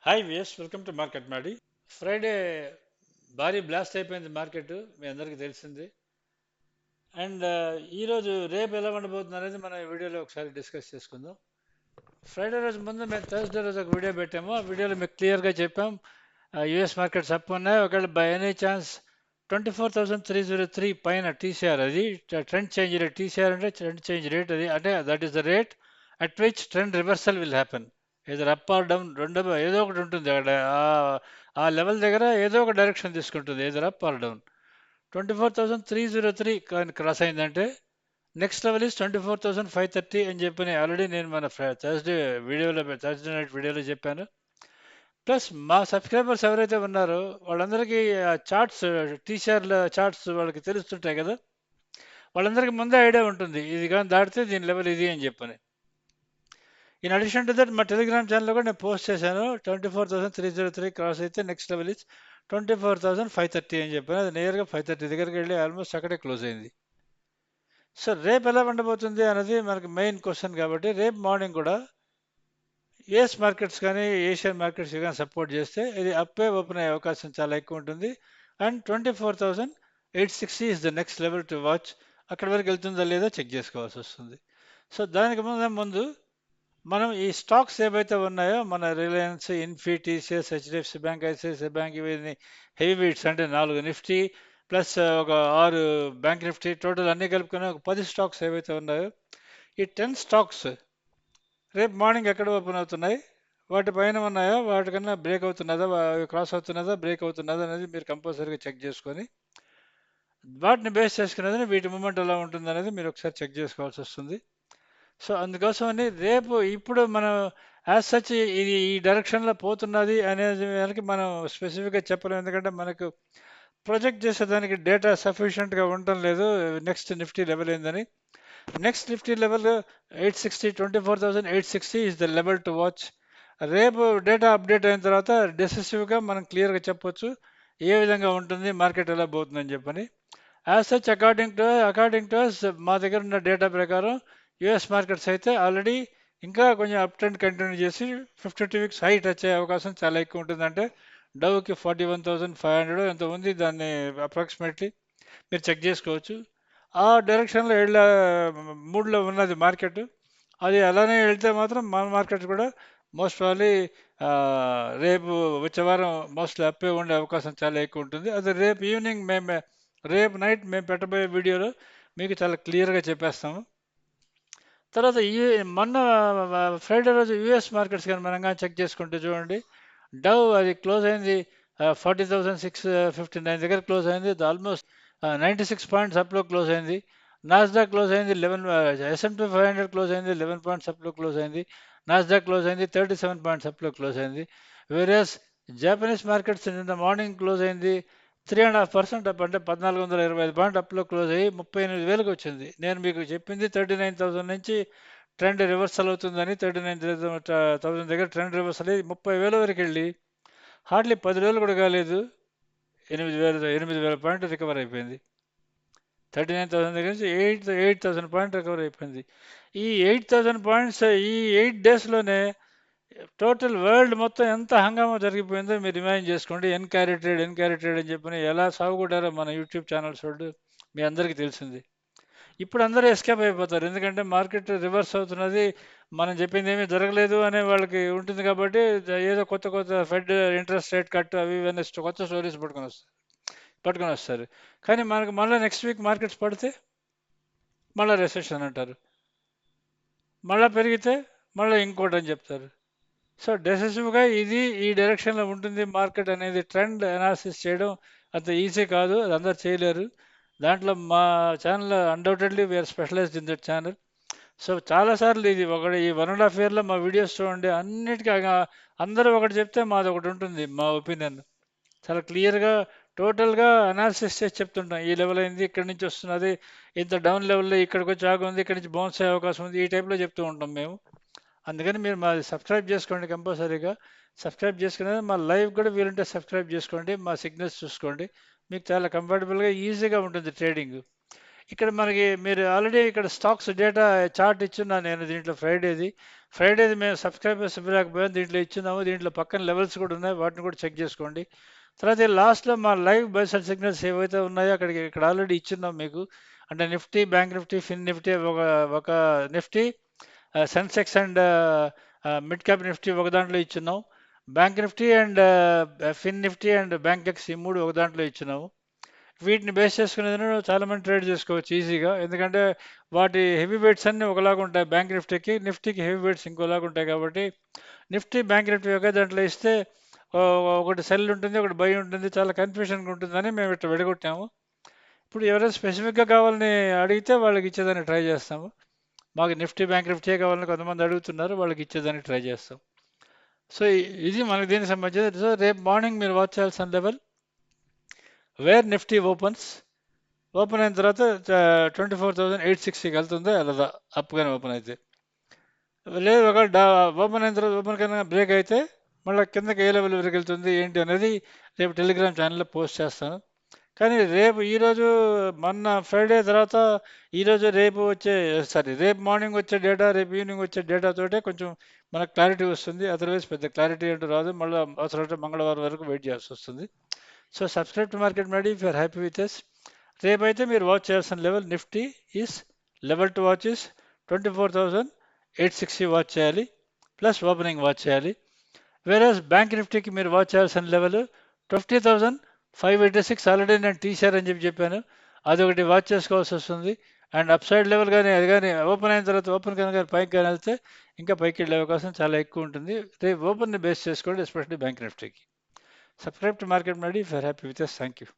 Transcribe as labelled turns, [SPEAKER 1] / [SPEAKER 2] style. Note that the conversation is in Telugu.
[SPEAKER 1] హాయ్ విఎస్, వెల్కమ్ టు మార్కెట్ మాడి. ఫ్రైడే భారీ బ్లాస్ట్ అయిపోయింది మార్కెట్, మీ అందరికీ తెలిసింది. అండ్ ఈరోజు రేపు ఎలా ఉండబోతుంది అనేది మనం ఈ వీడియోలో ఒకసారి డిస్కస్ చేసుకుందాం. ఫ్రైడే రోజు ముందు మేము థర్స్డే రోజు ఒక వీడియో పెట్టాము. ఆ వీడియోలో మీకు క్లియర్గా చెప్పాం యుఎస్ మార్కెట్స్ అప్ ఉన్నాయి. ఒకవేళ బై ఎనీ ఛాన్స్ 24,303 పైన టీసీఆర్, అది ట్రెండ్ చేంజ్ రేట్. టీసీఆర్ అంటే ట్రెండ్ చేంజ్ రేట్, అది అంటే that is the rate at which trend reversal will happen. ఏదో అప్ ఆర్ డౌన్ రెండు ఏదో ఒకటి ఉంటుంది అక్కడ. ఆ లెవెల్ దగ్గర ఏదో ఒక డైరెక్షన్ తీసుకుంటుంది, ఏదో అప్ ఆర్ డౌన్. 24,303 క్రాస్ అయిందంటే నెక్స్ట్ లెవెల్ ఈస్ 24,530 అని చెప్పి ఆల్రెడీ నేను మన థర్స్డే నైట్ వీడియోలో చెప్పాను. ప్లస్ మా సబ్స్క్రైబర్స్ ఎవరైతే ఉన్నారో వాళ్ళందరికీ చార్ట్స్, టీసీఆర్ల చార్ట్స్ వాళ్ళకి తెలుస్తుంటాయి కదా, వాళ్ళందరికీ ముందే ఐడియా ఉంటుంది ఇది కానీ దాటితే దీని లెవెల్ ఇది అని చెప్పని. ఇన్ అడిషన్ టు దట్ మా టెలిగ్రామ్ ఛానల్లో కూడా నేను పోస్ట్ చేశాను. 24,303 క్రాస్ అయితే నెక్స్ట్ లెవెల్ ఇస్ 24,530 అని చెప్పాను. అది నియర్గా 530 దగ్గరికి వెళ్ళి ఆల్మోస్ట్ అక్కడే క్లోజ్ అయింది. సో రేపు ఎలా ఉండబోతుంది అనేది మనకి మెయిన్ క్వశ్చన్. కాబట్టి రేపు మార్నింగ్ కూడా యుఎస్ మార్కెట్స్ కానీ ఏషియన్ మార్కెట్స్ కానీ సపోర్ట్ చేస్తే ఇది అప్పే ఓపెన్ అయ్యే అవకాశం చాలా ఎక్కువ ఉంటుంది. And 24,860 is the next level to watch. అక్కడ వరకు వెళ్తుందా లేదా చెక్ చేసుకోవాల్సి వస్తుంది. సో దానికి ముందు మనం ఈ స్టాక్స్ ఏవైతే ఉన్నాయో, మన Reliance, Infy, TCS, HDFC bank, ICICI bank, ఇవన్నీ హెవీ వెయిట్స్, అంటే 4 నిఫ్టీ ప్లస్ ఒక 6 బ్యాంక్ నిఫ్టీ, టోటల్ అన్నీ కలుపుకొని ఒక 10 స్టాక్స్ ఏవైతే ఉన్నాయో, ఈ 10 స్టాక్స్ రేపు మార్నింగ్ ఎక్కడ ఓపెన్ అవుతున్నాయి, వాటి పైన ఉన్నాయా, వాటికన్నా బ్రేక్ అవుతున్నదా, క్రాస్ అవుతున్నదా, బ్రేక్ అవుతున్నదా అనేది మీరు కంపల్సరీగా చెక్ చేసుకొని వాటిని బేస్ చేసుకునేది వీటి మూమెంట్ ఎలా ఉంటుంది అనేది మీరు ఒకసారి చెక్ చేసుకోవాల్సి వస్తుంది. సో అందుకోసమని రేపు ఇప్పుడు మనం యాజ్ సచ్ ఇది ఈ డైరెక్షన్లో పోతున్నది అనేది దానికి మనం స్పెసిఫిక్గా చెప్పలేము. ఎందుకంటే మనకు ప్రొజెక్ట్ చేసేదానికి డేటా సఫిషియెంట్గా ఉండటం లేదు. నెక్స్ట్ నిఫ్టీ లెవెల్ ఏందని, next Nifty level 860, 24,860 is the level to watch. రేపు డేటా అప్డేట్ అయిన తర్వాత డెసిసివ్గా మనం క్లియర్గా చెప్పొచ్చు ఏ విధంగా ఉంటుంది, మార్కెట్ ఎలా పోతుందని చెప్పని. యాజ్ సచ్ అకార్డింగ్ టు మా దగ్గర ఉన్న డేటా ప్రకారం యుఎస్ మార్కెట్స్ అయితే ఆల్రెడీ ఇంకా కొంచెం అప్ ట్రెండ్ కంటిన్యూ చేసి 52 వీక్స్ హై టచ్ అయ్యే అవకాశం చాలా ఎక్కువ ఉంటుంది. అంటే డవ్కి 41,500 ఎంత ఉంది, దాన్ని అప్రాక్సిమేట్లీ మీరు చెక్ చేసుకోవచ్చు. ఆ డైరెక్షన్లో మూడ్లో ఉన్నది మార్కెట్. అది అలానే వెళ్తే మాత్రం మన మార్కెట్ కూడా మోస్ట్ ప్రాబ్లీ రేపు వచ్చే వారం మోస్ట్లీ అప్పే ఉండే అవకాశం చాలా ఎక్కువ ఉంటుంది. అది రేపు ఈవినింగ్ రేపు నైట్ మేము పెట్టబోయే వీడియోలో మీకు చాలా క్లియర్గా చెప్పేస్తాము. తర్వాత మొన్న ఫ్రైడే రోజు యుఎస్ మార్కెట్స్ కానీ మనం కానీ చెక్ చేసుకుంటే చూడండి, డవ్ అది క్లోజ్ అయింది 40,659 దగ్గర క్లోజ్ అయింది. ఆల్మోస్ట్ 96 పాయింట్స్ అప్లో క్లోజ్ అయింది. నాస్డాక్ క్లోజ్ అయింది 11, S&P 500 క్లోజ్ అయింది 11 పాయింట్స్ అప్లో క్లోజ్ అయింది. నాస్డాక్ క్లోజ్ అయింది 37 పాయింట్స్ అప్లో క్లోజ్ అయింది. వేరియస్ జాపనీస్ మార్కెట్స్ నిన్న మార్నింగ్ క్లోజ్ అయింది 3.5% అప్, అంటే 1,425 పాయింట్ అప్లో క్లోజ్ అయ్యి 38,000కి వచ్చింది. నేను మీకు చెప్పింది 39,000 నుంచి ట్రెండ్ రివర్సల్ అవుతుందని. 39,000 దగ్గర ట్రెండ్ రివర్సల్ అయ్యి 30,000 వరకు వెళ్ళి హార్డ్లీ 10 రోజులు కూడా కాలేదు 8,000 పాయింట్ రికవర్ అయిపోయింది. 39,000 దగ్గర నుంచి 8,000 పాయింట్ రికవర్ అయిపోయింది. ఈ 8,000 పాయింట్స్ ఈ 8 డేస్లోనే టోటల్ వరల్డ్ మొత్తం ఎంత హంగామా జరిగిపోయిందో మీరు ఇమాజిన్ చేసుకోండి. ఎన్ క్యారీ ట్రేడ్ అని చెప్పి ఎలా సాగుకుంటారో మన యూట్యూబ్ ఛానల్స్ వాళ్ళు మీ అందరికీ తెలిసింది. ఇప్పుడు అందరూ ఎస్కేప్ అయిపోతారు, ఎందుకంటే మార్కెట్ రివర్స్ అవుతున్నది, మనం చెప్పింది ఏమీ జరగలేదు అనే వాళ్ళకి ఉంటుంది. కాబట్టి ఏదో కొత్త ఫెడ్ ఇంట్రెస్ట్ రేట్ కట్ అవి ఇవన్నీ కొత్త స్టోరీస్ పట్టుకొని వస్తారు. కానీ మనకు మళ్ళీ నెక్స్ట్ వీక్ మార్కెట్స్ పడితే మళ్ళీ రెసెషన్ అంటారు, మళ్ళీ పెరిగితే మళ్ళీ ఇంకోటి అని చెప్తారు. సో డెసిసివ్గా ఈ డైరెక్షన్లో ఉంటుంది మార్కెట్ అనేది. ట్రెండ్ అనాలిసిస్ చేయడం అంత ఈజీ కాదు, అది అందరు చేయలేరు. దాంట్లో మా channel undoubtedly we are specialised in that channel. So చాలాసార్లు ఈ 1.5 ఇయర్లో మా వీడియోస్ చూడండి, అన్నిటికీ అందరూ ఒకటి చెప్తే మాది ఒకటి ఉంటుంది. మా ఒపీనియన్ చాలా క్లియర్గా టోటల్గా అనాలిసిస్ చేసి చెప్తుంటాం. ఈ లెవెల్ అయింది, ఇక్కడి నుంచి వస్తున్నది, ఇంత డౌన్ లెవెల్లో ఇక్కడికి వచ్చి ఆగుంది, ఇక్కడి నుంచి బౌన్స్ అయ్యే అవకాశం ఉంది, ఈ టైప్లో చెప్తూ ఉంటాం మేము. అందుకని మీరు మాది సబ్స్క్రైబ్ చేసుకోండి కంపల్సరీగా. సబ్స్క్రైబ్ చేసుకునేది మా లైవ్ కూడా వీలుంటే సబ్స్క్రైబ్ చేసుకోండి, మా సిగ్నల్స్ చూసుకోండి, మీకు చాలా కంఫర్టబుల్గా ఈజీగా ఉంటుంది ట్రేడింగ్. ఇక్కడ మనకి మీరు ఆల్రెడీ ఇక్కడ స్టాక్స్ డేటా చార్ట్ ఇచ్చున్నాను నేను దీంట్లో ఫ్రైడేది మేము సబ్స్క్రైబర్స్ ఇవ్వలేకపోయాం, దీంట్లో ఇచ్చున్నాము. దీంట్లో పక్కన లెవెల్స్ కూడా ఉన్నాయి, వాటిని కూడా చెక్ చేసుకోండి. తర్వాత లాస్ట్లో మా లైవ్ బైసెల్ సిగ్నల్స్ ఏవైతే ఉన్నాయో అక్కడికి ఇక్కడ ఆల్రెడీ ఇచ్చున్నాం మీకు. అంటే Nifty, bank Nifty, fin Nifty, ఒక ఒక Nifty, Sensex and mid cap Nifty ఒక దాంట్లో ఇచ్చున్నాం. Bank Nifty and fin Nifty and Bankex ఈ మూడు ఒక దాంట్లో ఇచ్చున్నాము. వీటిని బేస్ చేసుకునేది చాలామంది ట్రేడ్ చేసుకోవచ్చు ఈజీగా, ఎందుకంటే వాటి హెవీ వెయిట్స్ అన్నీ ఒకలాగా ఉంటాయి. బ్యాంక్ నిఫ్టీకి హెవీ వెయిట్స్ ఇంకోలాగా ఉంటాయి కాబట్టి నిఫ్టీ, బ్యాంక్ నిఫ్టీ ఒకే దాంట్లో ఇస్తే ఒకటి సెల్ ఉంటుంది, ఒకటి బై ఉంటుంది, చాలా కన్ఫ్యూషన్గా ఉంటుందని మేము ఇట్లా విడగొట్టాము. ఇప్పుడు ఎవరైనా స్పెసిఫిక్గా కావాలని అడిగితే వాళ్ళకి ఇచ్చేదానికి ట్రై చేస్తాము. మాకు నిఫ్టీ, బ్యాంక్ నిఫ్టీ కావాలని కొంతమంది అడుగుతున్నారు, వాళ్ళకి ఇచ్చేదానికి ట్రై చేస్తాం. సో ఇది మనకి దీనికి సంబంధించి. సో రేపు మార్నింగ్ మీరు వాచ్ చేయాల్సిన లెవెల్ వేర్ నిఫ్టీ ఓపెన్ అయిన తర్వాత 24,860కి వెళ్తుందా వెళ్ళదా, అప్గానే ఓపెన్ అయితే. లేదు ఒకవేళ ఓపెన్ అయిన తర్వాత ఓపెన్ కన్నా బ్రేక్ అయితే మళ్ళీ కిందకి ఏ లెవెల్ వరకు వెళ్తుంది ఏంటి అనేది రేపు టెలిగ్రామ్ ఛానల్లో పోస్ట్ చేస్తాను. కానీ ఈరోజు మొన్న ఫ్రైడే తర్వాత ఈరోజు రేపు వచ్చే రేపు మార్నింగ్ వచ్చే డేటా, రేపు ఈవినింగ్ వచ్చే డేటా తోటే కొంచెం మనకు క్లారిటీ వస్తుంది. అదర్వైజ్ పెద్ద క్లారిటీ అంటూ రాదు. మళ్ళీ అవసరమైతే మంగళవారం వరకు వెయిట్ చేయాల్సి వస్తుంది. So subscribe to market made easy if you're happy with us. రేపైతే మీరు వాచ్ చేయాల్సిన level Nifty is level to watch is 24,860 watch చేయాలి, ప్లస్ ఓపెనింగ్ వాచ్ చేయాలి. వేరేస్ బ్యాంక్ నిఫ్టీకి మీరు వాచ్ చేయాల్సిన లెవెల్ 50,586 ఆల్రెడీ నేను తీశారని చెప్పాను. అదొకటి వాచ్ చేసుకోవాల్సి వస్తుంది. అండ్ అప్ సైడ్ లెవెల్ కానీ అది కానీ ఓపెన్ అయిన తర్వాత ఓపెన్ కనుక పైకి కానీ వెళ్తే ఇంకా పైకి వెళ్ళే అవకాశం చాలా ఎక్కువ ఉంటుంది. రేపు ఓపెన్ని బేస్ చేసుకోండి, ఎస్పెషల్లీ బ్యాంక్ నిఫ్టీకి. Subscribe to market made easy if you're happy with us. Thank you.